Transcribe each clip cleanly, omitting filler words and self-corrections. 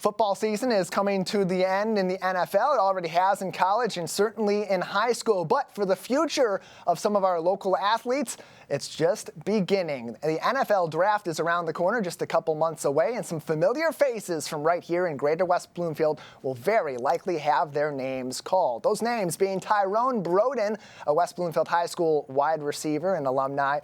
Football season is coming to the end in the NFL. It already has in college and certainly in high school. But for the future of some of our local athletes, it's just beginning. The NFL draft is around the corner, just a couple months away, and some familiar faces from right here in Greater West Bloomfield will very likely have their names called. Those names being Tyrone Broden, a West Bloomfield High School wide receiver and alumni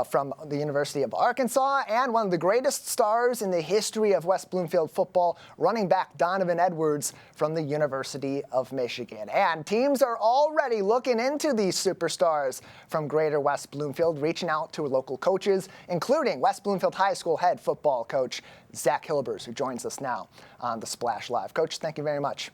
from the University of Arkansas, and one of the greatest stars in the history of West Bloomfield football, running back Donovan Edwards from the University of Michigan. And teams are already looking into these superstars from Greater West Bloomfield, reaching out to local coaches, including West Bloomfield High School head football coach Zach Hilbers, who joins us now on the Splash Live. Coach, thank you very much.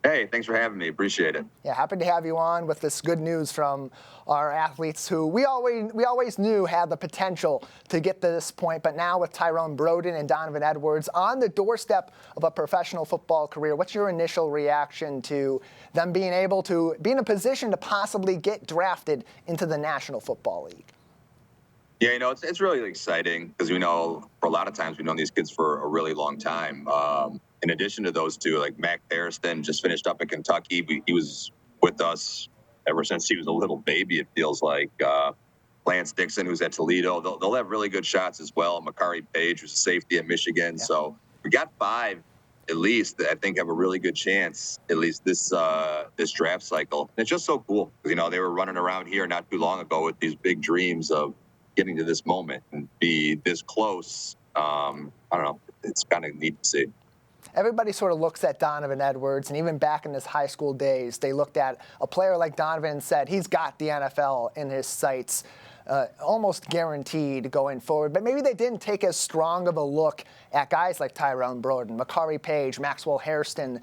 Hey, thanks for having me. Appreciate it. Yeah, happy to have you on with this good news from our athletes who we always knew had the potential to get to this point. But now with Tyrone Broden and Donovan Edwards on the doorstep of a professional football career, what's your initial reaction to them being able to be in a position to possibly get drafted into the National Football League? Yeah, it's really exciting because we know for a lot of times we've known these kids for a really long time. In addition to those two, like Maxwell Harriston just finished up in Kentucky. He was with us ever since he was a little baby, it feels like. Dixon, who's at Toledo, they'll have really good shots as well. Mcari Paig, who's a safety at Michigan. Yeah. So we got 5 at least that I think have a really good chance, at least this draft cycle. And it's just so cool because, they were running around here not too long ago with these big dreams of getting to this moment and be this close. I don't know. It's kind of neat to see. Everybody sort of looks at Donovan Edwards, and even back in his high school days, they looked at a player like Donovan and said, he's got the NFL in his sights, almost guaranteed going forward. But maybe they didn't take as strong of a look at guys like Tyrone Broden, Mcari Paig, Maxwell Harriston,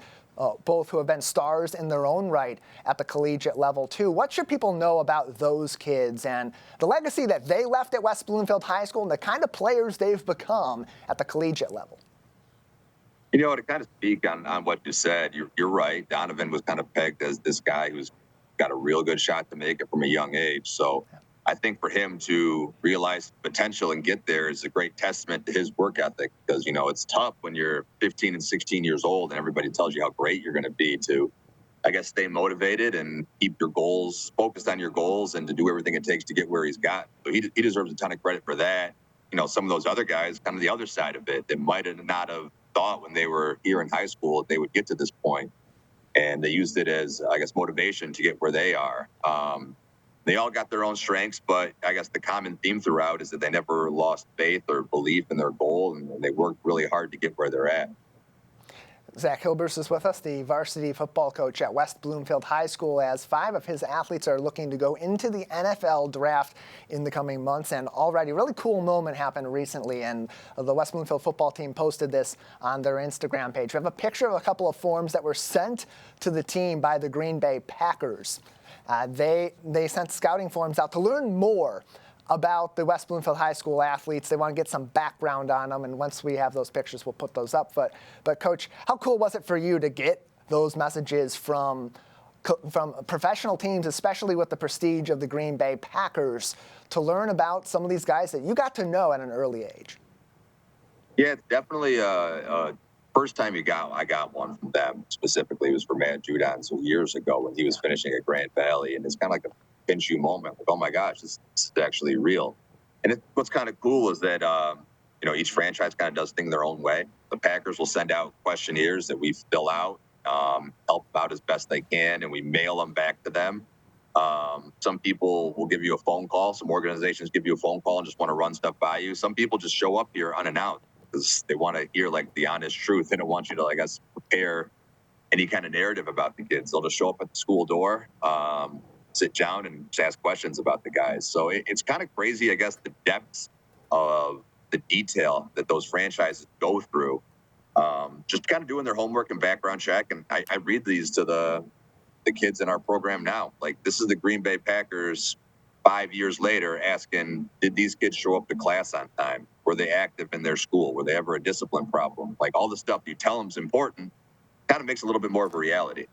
both who have been stars in their own right at the collegiate level, too. What should people know about those kids and the legacy that they left at West Bloomfield High School and the kind of players they've become at the collegiate level? To kind of speak on what you said, you're right. Donovan was kind of pegged as this guy who's got a real good shot to make it from a young age. So I think for him to realize potential and get there is a great testament to his work ethic because, it's tough when you're 15 and 16 years old and everybody tells you how great you're going to be to, I guess, stay motivated and keep your goals, focused on your goals and to do everything it takes to get where he's got. So he deserves a ton of credit for that. Some of those other guys, kind of the other side of it, they might have not have thought when they were here in high school they would get to this point, and they used it as, I guess, motivation to get where they are. They all got their own strengths, but I guess the common theme throughout is that they never lost faith or belief in their goal, and they worked really hard to get where they're at. Zach Hilbers is with us, the varsity football coach at West Bloomfield High School, as 5 of his athletes are looking to go into the NFL draft in the coming months. And already, a really cool moment happened recently, and the West Bloomfield football team posted this on their Instagram page. We have a picture of a couple of forms that were sent to the team by the Green Bay Packers. They sent scouting forms out to learn more about the West Bloomfield High School athletes. They want to get some background on them, and once we have those pictures, we'll put those up. But Coach, how cool was it for you to get those messages from professional teams, especially with the prestige of the Green Bay Packers, to learn about some of these guys that you got to know at an early age? Yeah, it's definitely first time I got one from them specifically was for Matt Judon, so years ago when he was finishing at Grand Valley, and it's kind of like a pinch you moment, like, oh my gosh, this is actually real. And what's kind of cool is that each franchise kind of does things their own way. The Packers will send out questionnaires that we fill out, help out as best they can, and we mail them back to them. Some people will give you a phone call. Some organizations give you a phone call and just want to run stuff by you. Some people just show up here unannounced because they want to hear like the honest truth. They don't want you to, I guess, prepare any kind of narrative about the kids. They'll just show up at the school door, sit down and just ask questions about the guys. So it's kind of crazy, I guess, the depths of the detail that those franchises go through, just kind of doing their homework and background check. And I read these to the kids in our program now. Like, this is the Green Bay Packers 5 years later asking, did these kids show up to class on time? Were they active in their school? Were they ever a discipline problem? Like, all the stuff you tell them is important kind of makes a little bit more of a reality.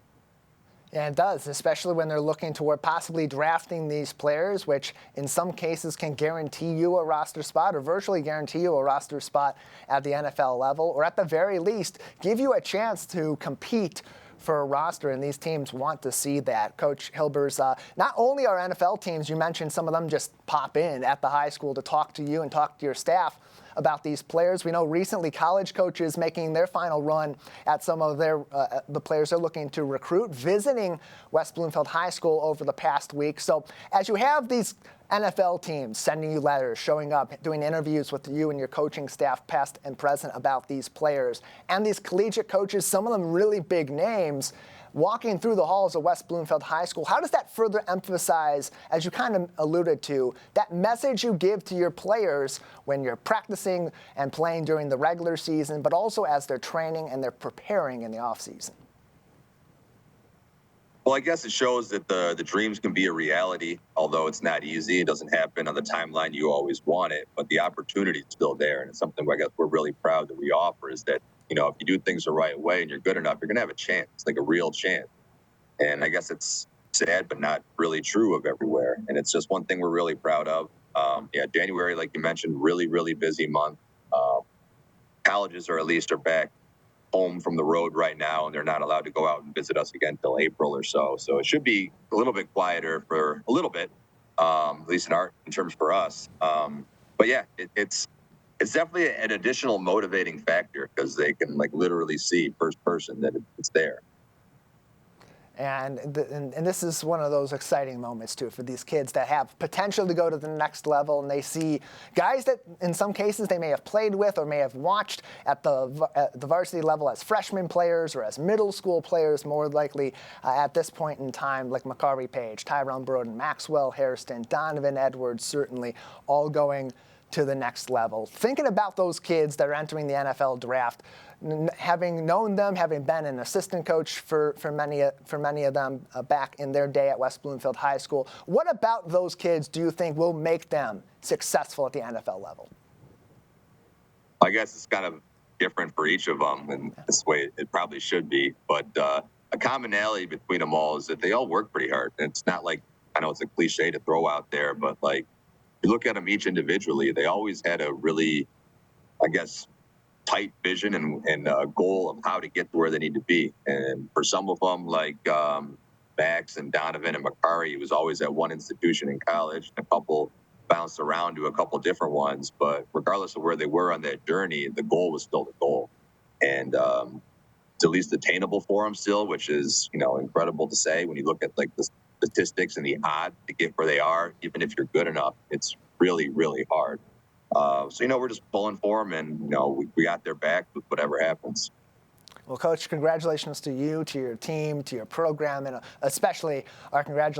Yeah, it does, especially when they're looking toward possibly drafting these players, which in some cases can guarantee you a roster spot or virtually guarantee you a roster spot at the NFL level, or at the very least, give you a chance to compete for a roster, and these teams want to see that. Coach Hilbers, not only are NFL teams, you mentioned some of them just pop in at the high school to talk to you and talk to your staff about these players. We know recently college coaches making their final run at some of the players they're looking to recruit, visiting West Bloomfield High School over the past week. So as you have these NFL teams sending you letters, showing up, doing interviews with you and your coaching staff, past and present, about these players, and these collegiate coaches, some of them really big names, walking through the halls of West Bloomfield High School, how does that further emphasize, as you kind of alluded to, that message you give to your players when you're practicing and playing during the regular season, but also as they're training and they're preparing in the offseason? Well, I guess it shows that the dreams can be a reality, although it's not easy. It doesn't happen on the timeline you always want it, but the opportunity is still there. And it's something I guess we're really proud that we offer, is that, you know, if you do things the right way and you're good enough, you're going to have a chance, like a real chance. And I guess it's sad, but not really true of everywhere. And it's just one thing we're really proud of. January, like you mentioned, really, really busy month. Colleges are back home from the road right now, and they're not allowed to go out and visit us again until April or so. So it should be a little bit quieter for a little bit, at least in terms for us. But yeah, it's definitely an additional motivating factor, because they can literally see first person that it's there. And this is one of those exciting moments, too, for these kids that have potential to go to the next level, and they see guys that, in some cases, they may have played with or may have watched at the varsity level as freshman players or as middle school players, more likely at this point in time, like Mcari Paig, Tyrone Broden, Maxwell Harriston, Donovan Edwards, certainly all going to the next level. Thinking about those kids that are entering the NFL draft, having known them, having been an assistant coach for many of them back in their day at West Bloomfield High School, what about those kids do you think will make them successful at the NFL level? I guess it's kind of different for each of them, and this way it probably should be. But a commonality between them all is that they all work pretty hard. And it's not like, I know it's a cliche to throw out there, but you look at them each individually, they always had a really, I guess, tight vision and a goal of how to get to where they need to be. And for some of them, like Max and Donovan and Mcari, he was always at one institution in college. A couple bounced around to a couple different ones, but regardless of where they were on that journey, the goal was still the goal. And it's at least attainable for them still, which is, incredible to say when you look at the statistics and the odds to get where they are. Even if you're good enough, it's really, really hard. So, we're just pulling for them, and, we got their back with whatever happens. Well, Coach, congratulations to you, to your team, to your program, and especially our congratulations